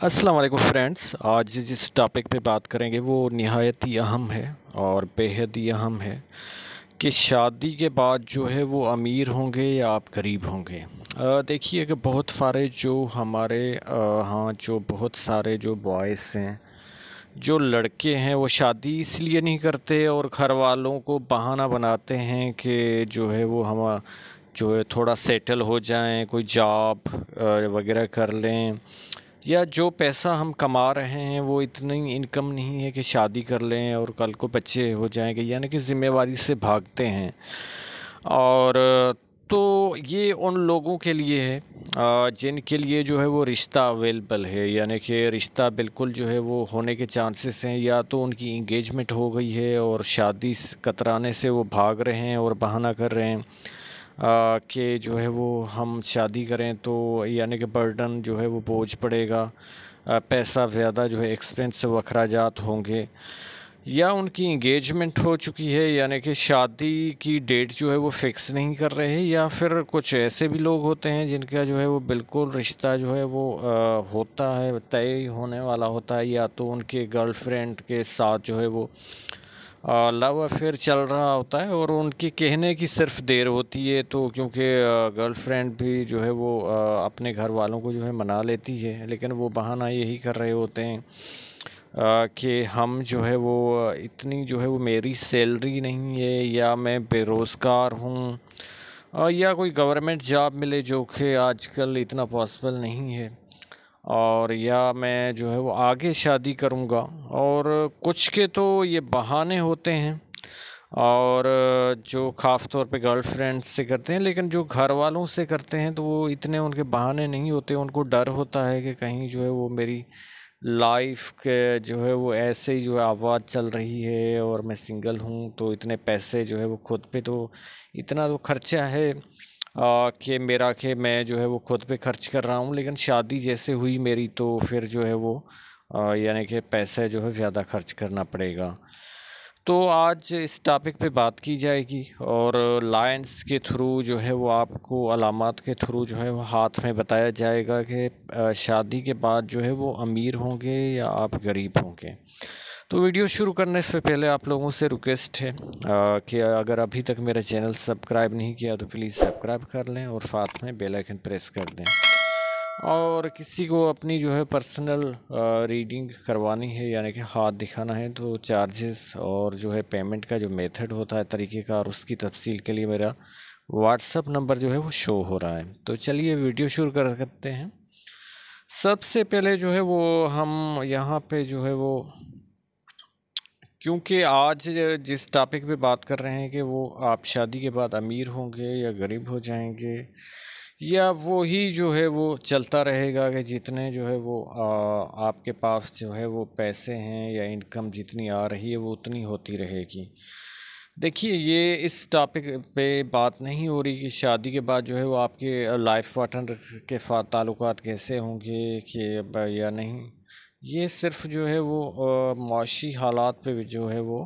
अस्सलाम वालेकुम फ्रेंड्स। आज जिस टॉपिक पे बात करेंगे वो निहायत ही अहम है और बेहद ही अहम है कि शादी के बाद जो है वो अमीर होंगे या आप गरीब होंगे। देखिए कि बहुत सारे जो हमारे हाँ जो बहुत सारे जो बॉयज़ हैं, जो लड़के हैं, वो शादी इसलिए नहीं करते और घर वालों को बहाना बनाते हैं कि जो है वो हम जो है थोड़ा सेटल हो जाएं, कोई जॉब वगैरह कर लें, या जो पैसा हम कमा रहे हैं वो इतनी इनकम नहीं है कि शादी कर लें और कल को बच्चे हो जाएंगे, यानी कि ज़िम्मेवारी से भागते हैं। और तो ये उन लोगों के लिए है जिनके लिए जो है वो रिश्ता अवेलेबल है, यानी कि रिश्ता बिल्कुल जो है वो होने के चांसेस हैं, या तो उनकी इंगेजमेंट हो गई है और शादी कतराने से वो भाग रहे हैं और बहाना कर रहे हैं कि जो है वो हम शादी करें तो यानी कि बर्डन जो है वो बोझ पड़ेगा, पैसा ज़्यादा जो है एक्सपेंस अखराजात होंगे, या उनकी इंगेजमेंट हो चुकी है यानी कि शादी की डेट जो है वो फिक्स नहीं कर रहे हैं, या फिर कुछ ऐसे भी लोग होते हैं जिनका जो है वो बिल्कुल रिश्ता जो है वो होता है, तय होने वाला होता है, या तो उनके गर्लफ्रेंड के साथ जो है वो लव अफेयर चल रहा होता है और उनके कहने की सिर्फ देर होती है। तो क्योंकि गर्लफ्रेंड भी जो है वो अपने घर वालों को जो है मना लेती है, लेकिन वो बहाना यही कर रहे होते हैं कि हम जो है वो इतनी जो है वो मेरी सैलरी नहीं है, या मैं बेरोज़गार हूँ, या कोई गवर्नमेंट जॉब मिले जो कि आजकल इतना पॉसिबल नहीं है, और या मैं जो है वो आगे शादी करूँगा। और कुछ के तो ये बहाने होते हैं, और जो ख़ास तौर पे गर्लफ्रेंड से करते हैं, लेकिन जो घर वालों से करते हैं तो वो इतने उनके बहाने नहीं होते। उनको डर होता है कि कहीं जो है वो मेरी लाइफ के जो है वो ऐसे ही जो है आवाज़ चल रही है और मैं सिंगल हूँ, तो इतने पैसे जो है वो खुद पे तो इतना तो खर्चा है कि मेरा कि मैं जो है वो खुद पे खर्च कर रहा हूँ, लेकिन शादी जैसे हुई मेरी तो फिर जो है वो यानी कि पैसे जो है ज़्यादा खर्च करना पड़ेगा। तो आज इस टॉपिक पे बात की जाएगी, और लाइन्स के थ्रू जो है वो आपको अलामात के थ्रू जो है वो हाथ में बताया जाएगा कि शादी के बाद जो है वो अमीर होंगे या आप गरीब होंगे। तो वीडियो शुरू करने से पहले आप लोगों से रिक्वेस्ट है कि अगर अभी तक मेरा चैनल सब्सक्राइब नहीं किया तो प्लीज़ सब्सक्राइब कर लें और साथ में बेल आइकन प्रेस कर दें। और किसी को अपनी जो है पर्सनल रीडिंग करवानी है यानी कि हाथ दिखाना है, तो चार्जेस और जो है पेमेंट का जो मेथड होता है, तरीक़ेकार, उसकी तफसील के लिए मेरा व्हाट्सअप नंबर जो है वो शो हो रहा है। तो चलिए वीडियो शुरू कर करते हैं। सबसे पहले जो है वो हम यहाँ पे जो है वो, क्योंकि आज जिस टॉपिक पे बात कर रहे हैं कि वो आप शादी के बाद अमीर होंगे या गरीब हो जाएंगे, या वो ही जो है वो चलता रहेगा कि जितने जो है वो आपके पास जो है वो पैसे हैं या इनकम जितनी आ रही है वो उतनी होती रहेगी। देखिए, ये इस टॉपिक पे बात नहीं हो रही कि शादी के बाद जो है वो आपके लाइफ पार्टनर के साथ ताल्लुकात कैसे होंगे कि या नहीं। ये सिर्फ जो है वो माशी हालात पे भी जो है वो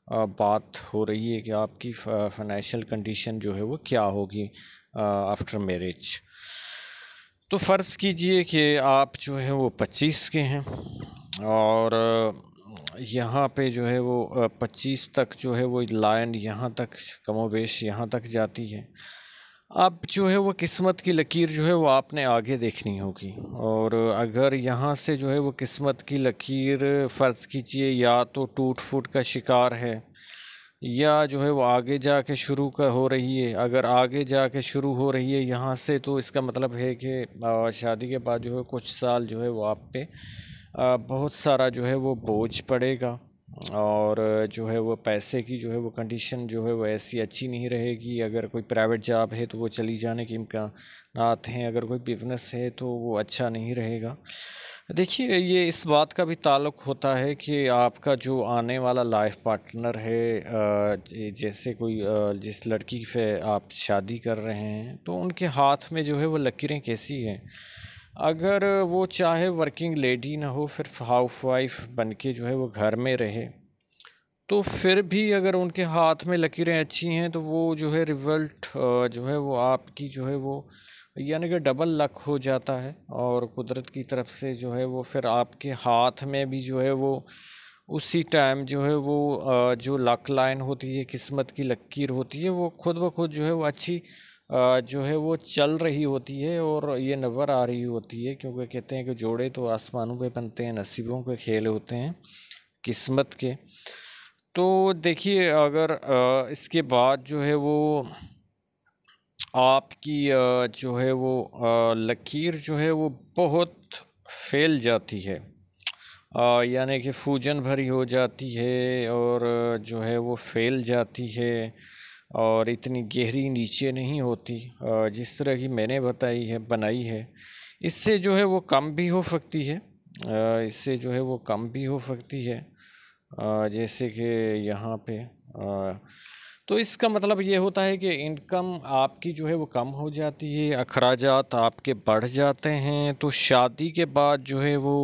बात हो रही है कि आपकी फाइनेंशियल कंडीशन जो है वो क्या होगी आफ्टर मैरिज। तो फ़र्ज़ कीजिए कि आप जो है वो 25 के हैं, और यहाँ पे जो है वो 25 तक जो है वो लाइन यहाँ तक कमोबेश यहाँ तक जाती है। अब जो है वो किस्मत की लकीर जो है वो आपने आगे देखनी होगी, और अगर यहाँ से जो है वो किस्मत की लकीर फ़र्ज़ कीजिए या तो टूट-फूट का शिकार है, या जो है वो आगे जाके शुरू का हो रही है। अगर आगे जाके शुरू हो रही है यहाँ से, तो इसका मतलब है कि शादी के बाद जो है कुछ साल जो है वो आप पे बहुत सारा जो है वो बोझ पड़ेगा, और जो है वो पैसे की जो है वो कंडीशन जो है वो ऐसी अच्छी नहीं रहेगी। अगर कोई प्राइवेट जॉब है तो वो चली जाने के इम्कानात हैं, अगर कोई बिज़नेस है तो वो अच्छा नहीं रहेगा। देखिए, ये इस बात का भी ताल्लुक़ होता है कि आपका जो आने वाला लाइफ पार्टनर है, जैसे कोई जिस लड़की से आप शादी कर रहे हैं, तो उनके हाथ में जो है वो लकीरें कैसी हैं। अगर वो चाहे वर्किंग लेडी ना हो, सिर्फ हाउस वाइफ बन के जो है वो घर में रहे, तो फिर भी अगर उनके हाथ में लकीरें अच्छी हैं तो वो जो है रिज़ल्ट जो है वो आपकी जो है वो यानी कि डबल लक हो जाता है, और कुदरत की तरफ से जो है वो फिर आपके हाथ में भी जो है वो उसी टाइम जो है वो जो लक लाइन होती है, किस्मत की लकीर होती है, वो खुद ब खुद जो है वो अच्छी जो है वो चल रही होती है और ये नज़र आ रही होती है। क्योंकि कहते हैं कि जोड़े तो आसमानों पे बनते हैं, नसीबों के खेल होते हैं, किस्मत के। तो देखिए, अगर इसके बाद जो है वो आपकी जो है वो लकीर जो है वो बहुत फैल जाती है, यानी कि सूजन भरी हो जाती है, और जो है वो फैल जाती है, और इतनी गहरी नीचे नहीं होती जिस तरह की मैंने बनाई है। इससे जो है वो कम भी हो सकती है, इससे जो है वो कम भी हो सकती है, जैसे कि यहाँ पे तो इसका मतलब ये होता है कि इनकम आपकी जो है वो कम हो जाती है, अखराजात आपके बढ़ जाते हैं। तो शादी के बाद जो है वो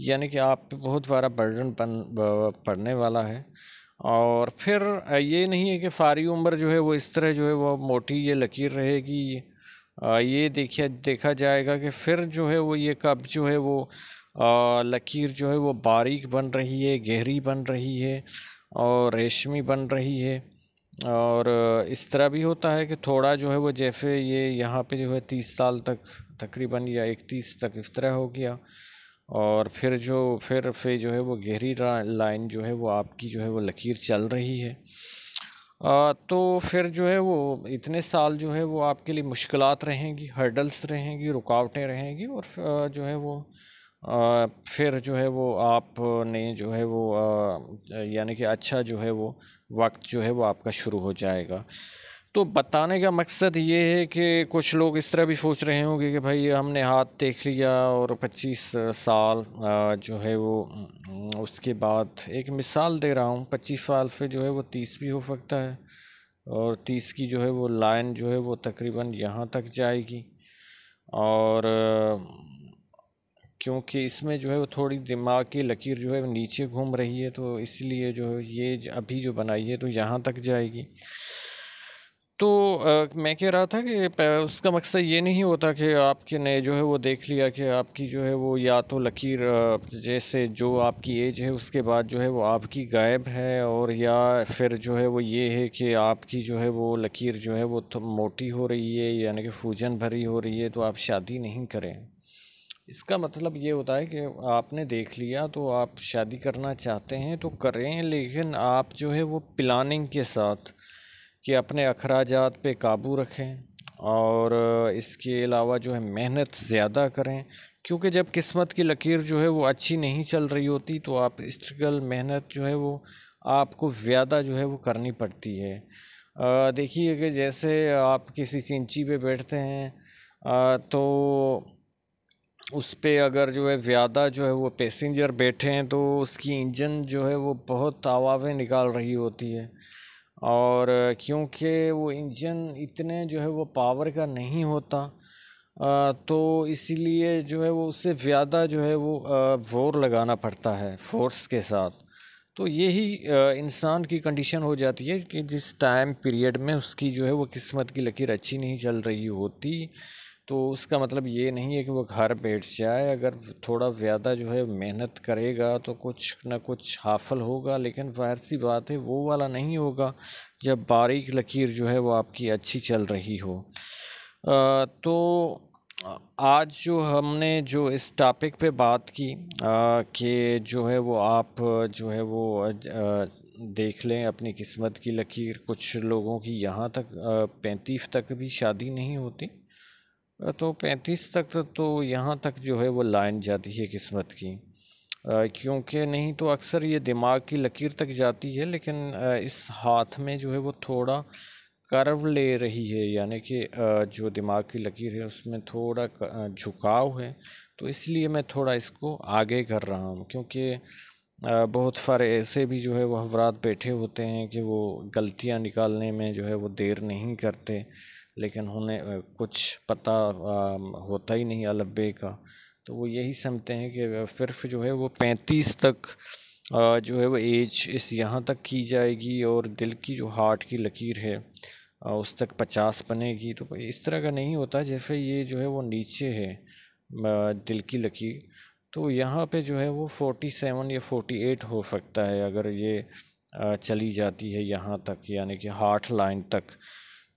यानी कि आप पे बहुत बड़ा बर्डन पड़ने वाला है। और फिर ये नहीं है कि सारी उम्र जो है वो इस तरह जो है वो मोटी ये लकीर रहेगी। ये देखा जाएगा कि फिर जो है वो ये कब जो है वो लकीर जो है वो बारीक बन रही है, गहरी बन रही है, और रेशमी बन रही है। और इस तरह भी होता है कि थोड़ा जो है वो जैसे ये यहाँ पे जो है 30 साल तक तकरीबन, या 31 तक इस तरह हो गया, और फिर जो है वो गहरी लाइन जो है वो आपकी जो है वो लकीर चल रही है। तो फिर जो है वो इतने साल जो है वो आपके लिए मुश्किलात रहेंगी, हर्डल्स रहेंगी, रुकावटें रहेंगी, और जो है वो फिर जो है वो आपने जो है वो यानी कि अच्छा जो है वो वक्त जो है वो आपका शुरू हो जाएगा। तो बताने का मकसद ये है कि कुछ लोग इस तरह भी सोच रहे होंगे कि भाई हमने हाथ देख लिया और 25 साल जो है वो उसके बाद एक मिसाल दे रहा हूँ, 25 साल से जो है वो 30 भी हो सकता है, और 30 की जो है वो लाइन जो है वो तकरीबन यहाँ तक जाएगी। और क्योंकि इसमें जो है वो थोड़ी दिमाग की लकीर जो है वो नीचे घूम रही है, तो इसलिए जो है ये अभी जो बनाई है तो यहाँ तक जाएगी। तो मैं कह रहा था कि उसका मकसद ये नहीं होता कि आपके ने जो है वो देख लिया कि आपकी जो है वो या तो लकीर जैसे जो आपकी एज है उसके बाद जो है वो आपकी गायब है, और या फिर जो है वो ये है कि आपकी जो है वो लकीर जो है वो तो मोटी हो रही है, यानी कि सूजन भरी हो रही है, तो आप शादी नहीं करें। इसका मतलब ये होता है कि आपने देख लिया तो आप शादी करना चाहते हैं तो करें, लेकिन आप जो है वो प्लानिंग के साथ कि अपने अखराजात पे काबू रखें, और इसके अलावा जो है मेहनत ज़्यादा करें। क्योंकि जब किस्मत की लकीर जो है वो अच्छी नहीं चल रही होती तो आप स्ट्रगल मेहनत जो है वो आपको ज़्यादा जो है वो करनी पड़ती है। देखिए कि जैसे आप किसी चिंची पे बैठते हैं, तो उस पे अगर जो है ज़्यादा जो है वो पैसेंजर बैठे हैं तो उसकी इंजन जो है वो बहुत आवाज़ें निकाल रही होती है। और क्योंकि वो इंजन इतने जो है वो पावर का नहीं होता, तो इसीलिए जो है वो उससे ज़्यादा जो है वो ज़ोर लगाना पड़ता है फोर्स के साथ। तो यही इंसान की कंडीशन हो जाती है कि जिस टाइम पीरियड में उसकी जो है वो किस्मत की लकीर अच्छी नहीं चल रही होती, तो उसका मतलब ये नहीं है कि वो घर बैठ जाए। अगर थोड़ा ज़्यादा जो है मेहनत करेगा तो कुछ ना कुछ हासिल होगा, लेकिन ज़ाहिर सी बात है वो वाला नहीं होगा जब बारीक लकीर जो है वो आपकी अच्छी चल रही हो। तो आज जो हमने जो इस टॉपिक पे बात की कि जो है वो आप जो है वो देख लें अपनी किस्मत की लकीर। कुछ लोगों की यहाँ तक 35 तक भी शादी नहीं होती, तो 35 तक तो यहाँ तक जो है वो लाइन जाती है किस्मत की। क्योंकि नहीं तो अक्सर ये दिमाग की लकीर तक जाती है, लेकिन इस हाथ में जो है वो थोड़ा कर्व ले रही है, यानी कि जो दिमाग की लकीर है उसमें थोड़ा झुकाव है। तो इसलिए मैं थोड़ा इसको आगे कर रहा हूँ, क्योंकि बहुत सारे ऐसे भी जो है वो हज़रात बैठे होते हैं कि वो गलतियाँ निकालने में जो है वो देर नहीं करते, लेकिन उन्हें कुछ पता होता ही नहीं अलबे का। तो वो यही समझते हैं कि सिर्फ जो है वो 35 तक जो है वो एज इस यहाँ तक की जाएगी, और दिल की जो हार्ट की लकीर है उस तक 50 बनेगी। तो इस तरह का नहीं होता, जैसे ये जो है वो नीचे है दिल की लकीर, तो यहाँ पे जो है वो 47 या 48 हो सकता है अगर ये चली जाती है यहाँ तक, यानी कि हार्ट लाइन तक।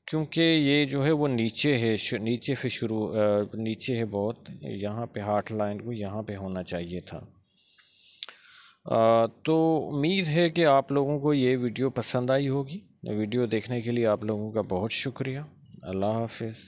क्योंकि ये जो है वो नीचे है, नीचे से शुरू नीचे है बहुत, यहाँ पे हार्ट लाइन को यहाँ पे होना चाहिए था। तो उम्मीद है कि आप लोगों को ये वीडियो पसंद आई होगी। वीडियो देखने के लिए आप लोगों का बहुत शुक्रिया। अल्लाह हाफिज़।